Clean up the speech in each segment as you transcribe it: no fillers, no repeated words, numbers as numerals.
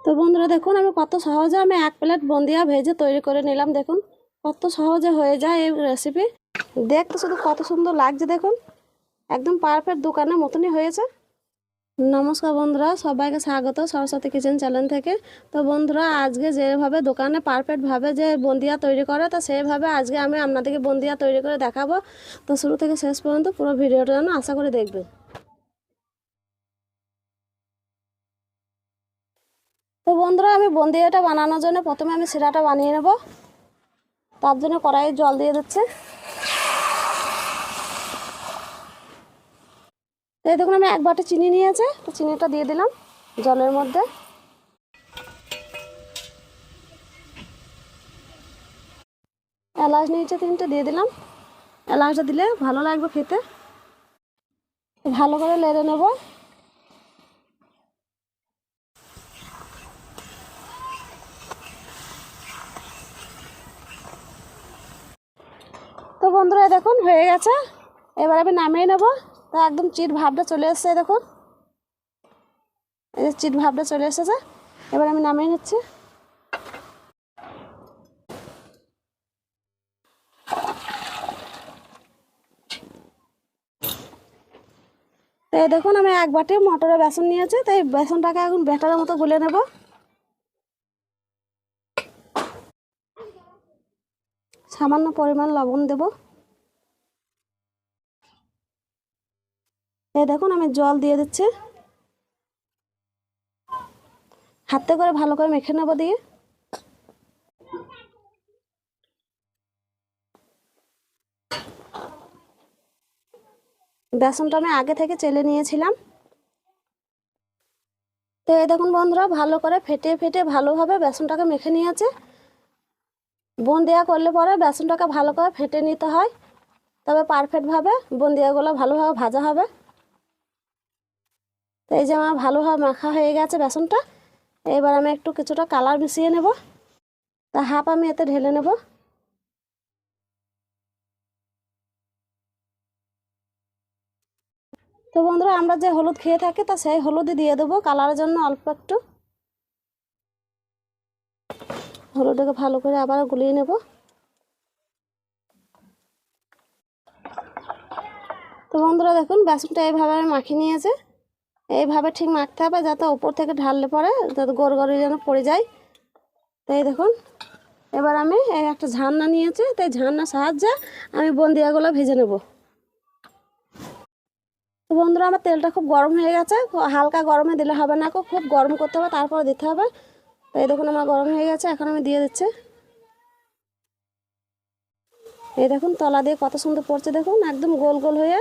তো বন্ধুরা দেখুন আমি কত সহজে আমি 1 প্লেট বুন্দিয়া ভেজে তৈরি করে নিলাম। দেখুন কত সহজে হয়ে যায় এই রেসিপি। দেখতে শুধু কত সুন্দর লাগছে, দেখুন একদম পারফেক্ট দোকানের মতনই হয়েছে। নমস্কার বন্ধুরা, সবাইকে স্বাগত সরস্বতী কিচেন চ্যানেল থেকে। তো বন্ধুরা আজকে যেভাবে দোকানে পারফেক্টভাবে যে বুন্দিয়া তৈরি করে, তো সেইভাবে আজকে আমি আপনাদেরকে বুন্দিয়া তৈরি করে দেখাবো। তো শুরু থেকে শেষ পর্যন্ত পুরো ভিডিওটা যেন আশা করি দেখবেন। তো বন্ধুরা আমি বুন্দিয়াটা বানানোর জন্য প্রথমে আমি শিরাটা বানিয়ে নেব। তার জন্য কড়াইয়ে জল দিয়ে দিচ্ছি। তো এই দেখুন আমি 1 বাটি চিনি নিয়েছি, তো চিনিটা দিয়ে দিলাম জলের মধ্যে। এলাচ নিয়েছে 3টে, দিয়ে দিলাম। এলাচটা দিলে ভালো লাগবে খেতে। ভালো করে নেড়ে নেব। তো বন্ধুরা দেখুন হয়ে গেছে, এবার আমি নামিয়ে নেব। তো একদম চিট ভাবটা চলে এসেছে, দেখুন এই যে চিট ভাবটা চলে এসেছে। এবার আমি নামিয়ে নিচ্ছি। তো এই দেখুন আমি 1 বাটি মটরের বেসন নিয়েছি, তো এই বেসনটাকে এখন ব্যাটারের মতো গুলে নেব। সামান্য পরিমাণ লবণ দেব। এই দেখুন আমি জল দিয়ে দিচ্ছি। হাতে করে ভালো করে মেখে নেব দিয়ে। বেসনটা আমি আগে থেকে চেলে নিয়েছিলাম। তো এই দেখুন বন্ধুরা ভালো করে ফেটে ফেটে ভালোভাবে বেসনটাকে মেখে নিয়েছে। বুন্দিয়া করলে পরে বেসনটাকে ভালো করে ফেটে নিতে হয়, তবে পারফেক্টভাবে বুন্দিয়াগুলো ভালোভাবে ভাজা হবে। তো এই যে আমার ভালোভাবে মাখা হয়ে গেছে বেসনটা। এবার আমি একটু কিছুটা কালার মিশিয়ে নেব। তা হাফ আমি এতে ঢেলে নেব। তো বন্ধুরা আমরা যে হলুদ খেয়ে থাকি, তা সেই হলুদই দিয়ে দেবো কালারের জন্য অল্প একটু। হলুদটাকে ভালো করে আবার গুলিয়ে নেব। তো বন্ধুরা দেখুন বেসনটা এইভাবে আমি মাখিয়ে নিয়েছে। এইভাবে ঠিক মাখতে হবে যাতে উপর থেকে ঢাললে পরে যাতে গড়গড়ি যেন পড়ে যায়। তো এই দেখুন এবার আমি একটা ঝান্না নিয়েছি, তাই ঝান্নার সাহায্যে আমি বুন্দিয়াগুলো ভেজে নেব। তো বন্ধুরা আমার তেলটা খুব গরম হয়ে গেছে। হালকা গরমে দিলে হবে না, খুব গরম করতে হবে, তারপর দিতে হবে। তো এই দেখুন আমার গরম হয়ে গেছে, এখন আমি দিয়ে দিচ্ছি। এই দেখুন তলা দিয়ে কত সুন্দর পড়ছে, দেখুন একদম গোল গোল হয়ে।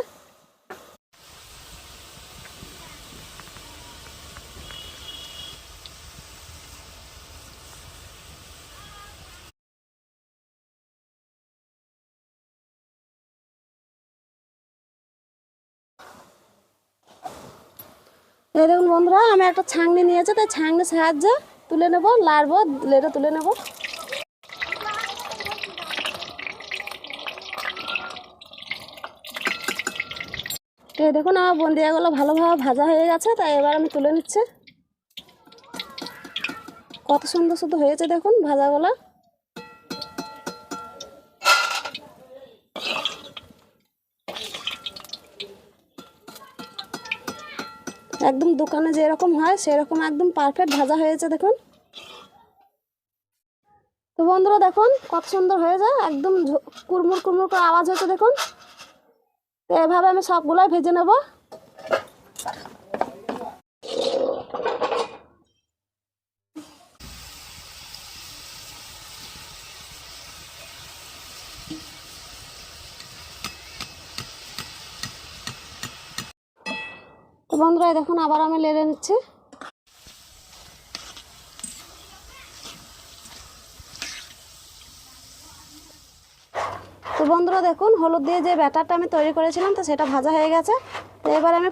এই দেখুন বন্ধুরা আমি একটা ছাঁকনি নিয়েছি, তাই ছাঁকনির সাহায্যে তুলে নেব, লাড়বো, লেড়ে তুলে নেব। এই দেখুন আমার বুন্দিয়াগুলো ভালোভাবে ভাজা হয়ে গেছে, তাই এবার আমি তুলে নিচ্ছি। কত সুন্দর সুন্দর হয়েছে দেখুন ভাজাগুলো। একদম দোকানে যেরকম হয় সেরকম একদম পারফেক্ট ভাজা হয়েছে দেখুন। তো বন্ধুরা দেখুন কত সুন্দর হয়ে যায়, একদম কুড়মুড় কুড়মুড় করে আওয়াজ হচ্ছে দেখুন। তো এভাবে আমি সবগুলাই ভেজে নেব। তো বন্ধুরা দেখুন আবার আমি লেড়ে নিচ্ছি। তো বন্ধুরা দেখুন হলুদ দিয়ে যে ব্যাটারটা আমি তৈরি করেছিলাম, তো সেটা ভাজা হয়ে গেছে। তো এবার আমি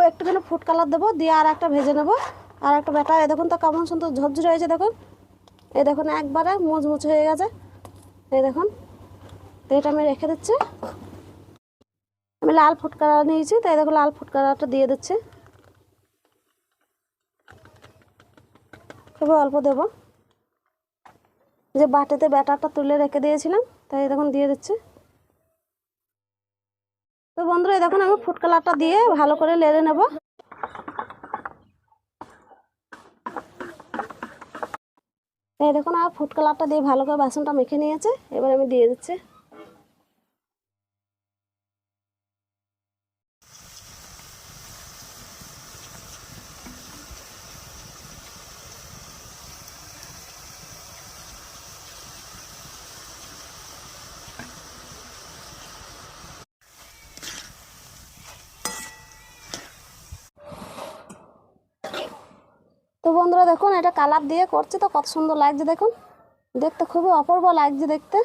একটুখানি ফুড কালার দেবো, দিয়ে আর একটা ভেজে নেবো। আর একটা ব্যাটার এই দেখুন তো কেমন সুন্দর ঝরঝরে হয়েছে দেখুন। এই দেখুন একবারে মুচমুচ হয়ে গেছে। এই দেখুন, তো এটা আমি রেখে দিচ্ছি। আমি লাল ফুড কালার নিয়েছি, তাই দেখুন লাল ফুড কালারটা দিয়ে দিচ্ছি। খুবই অল্প দেব, যে বাটিতে ব্যাটারটা তুলে রেখে দিয়েছিলাম তাই দেখুন দিয়ে দিচ্ছি। তো বন্ধুরা এই দেখুন আমি ফুড কালারটা দিয়ে ভালো করে লেড়ে নেব। এই দেখুন আর ফুড কালারটা দিয়ে ভালো করে বাসনটা মেখে নিয়েছে, এবার আমি দিয়ে দিচ্ছি। তো বন্ধুরা দেখুন এটা কালার দিয়ে করছে তো কত সুন্দর লাগছে, দেখুন দেখতে খুবই অপূর্ব লাগছে দেখতে।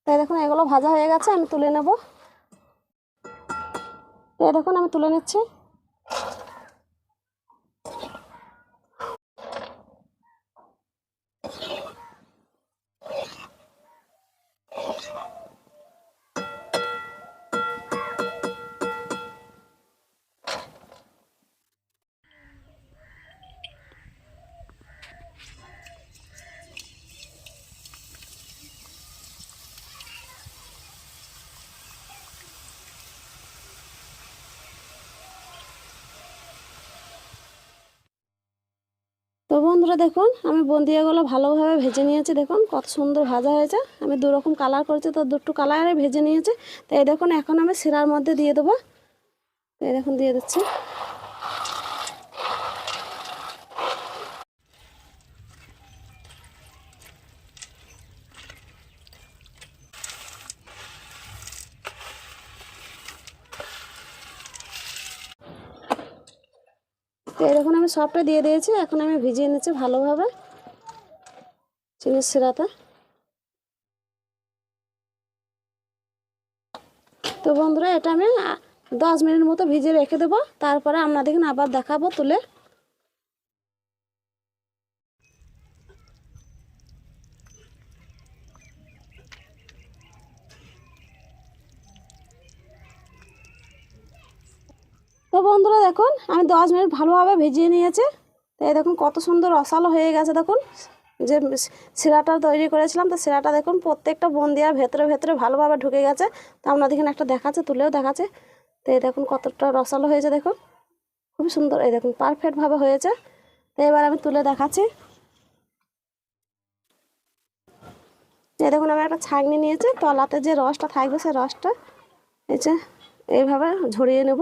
তাই দেখুন এগুলো ভাজা হয়ে গেছে, আমি তুলে নেব। এই দেখুন আমি তুলে নিচ্ছি। তো বন্ধুরা দেখুন আমি বুন্দিয়াগুলো ভালোভাবে ভেজে নিয়েছি, দেখুন কত সুন্দর ভাজা হয়েছে। আমি দু রকম কালার করেছি তো দুটো কালারে ভেজে নিয়েছি। তো এই দেখুন এখন আমি শিরার মধ্যে দিয়ে দেবো। তো এই দেখুন দিয়ে দিচ্ছি। তো এই দেখুন আমি সবটা দিয়ে দিয়েছি, এখন আমি ভিজিয়ে নিচ্ছি ভালোভাবে চিনির শিরাটা। তো বন্ধুরা এটা আমি 10 মিনিট মতো ভিজিয়ে রেখে দেবো, তারপরে আপনাদেরকে আবার দেখাবো তুলে। তো বন্ধুরা দেখুন আমি 10 মিনিট ভালোভাবে ভিজিয়ে নিয়েছি। তো এই দেখুন কত সুন্দর রসালো হয়ে গেছে, দেখুন যে শিরাটা তৈরি করেছিলাম তো শিরাটা দেখুন প্রত্যেকটা বুন্দিয়ার ভেতরে ভেতরে ভালোভাবে ঢুকে গেছে। তো আপনাদেরকে একটা দেখাচ্ছে, তুলেও দেখাচ্ছে। তো এই দেখুন কতটা রসালো হয়েছে, দেখুন খুবই সুন্দর, এই দেখুন পারফেক্টভাবে হয়েছে। তো এবার আমি তুলে দেখাচ্ছি। এই দেখুন আমি একটা ছাঁকনি নিয়েছি, তলাতে যে রসটা থাকবে সেই রসটা এই যে এইভাবে ঝরিয়ে নেব।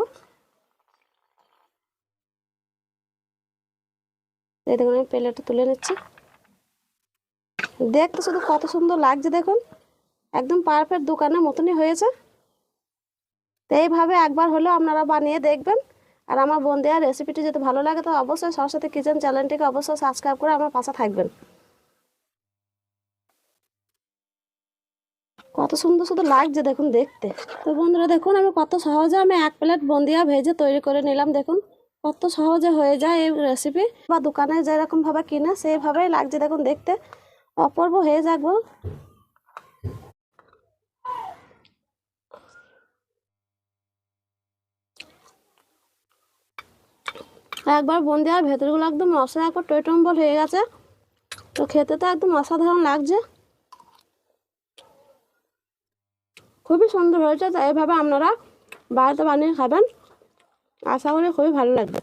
এই দেখুন আমি প্লেটে তুলে নিচ্ছি। দেখতে শুধু কত সুন্দর লাগছে, দেখুন একদম পারফেক্ট দোকানের মতনই হয়েছে। তো এইভাবে একবার হলেও আপনারা বানিয়ে দেখবেন। আর আমার বোনদের রেসিপিটি যদি ভালো লাগে তো অবশ্যই সরস্বতী কিচেন চ্যানেলটিকে অবশ্যই সাবস্ক্রাইব করে আমার পাশে থাকবেন। কত সুন্দর শুধু লাগছে দেখুন দেখতে। তো বন্ধুরা দেখুন আমি কত সহজে আমি 1 প্লেট বুন্দিয়া ভেজে তৈরি করে নিলাম, দেখুন কত সহজে হয়ে যায় এই রেসিপি। বা দোকানে যেরকম ভাবে কিনে সেইভাবেই লাগছে, দেখুন দেখতে অপূর্ব হয়ে যাবে। একবার বুন্দিয়ার ভেতরগুলো একদম মশলা একবার টইটম্বল হয়ে গেছে। তো খেতে তো একদম অসাধারণ লাগছে, খুবই সুন্দর হয়েছে। তো এইভাবে আপনারা বাড়িতে বানিয়ে খাবেন, আশা করি খুবই ভালো লাগবে।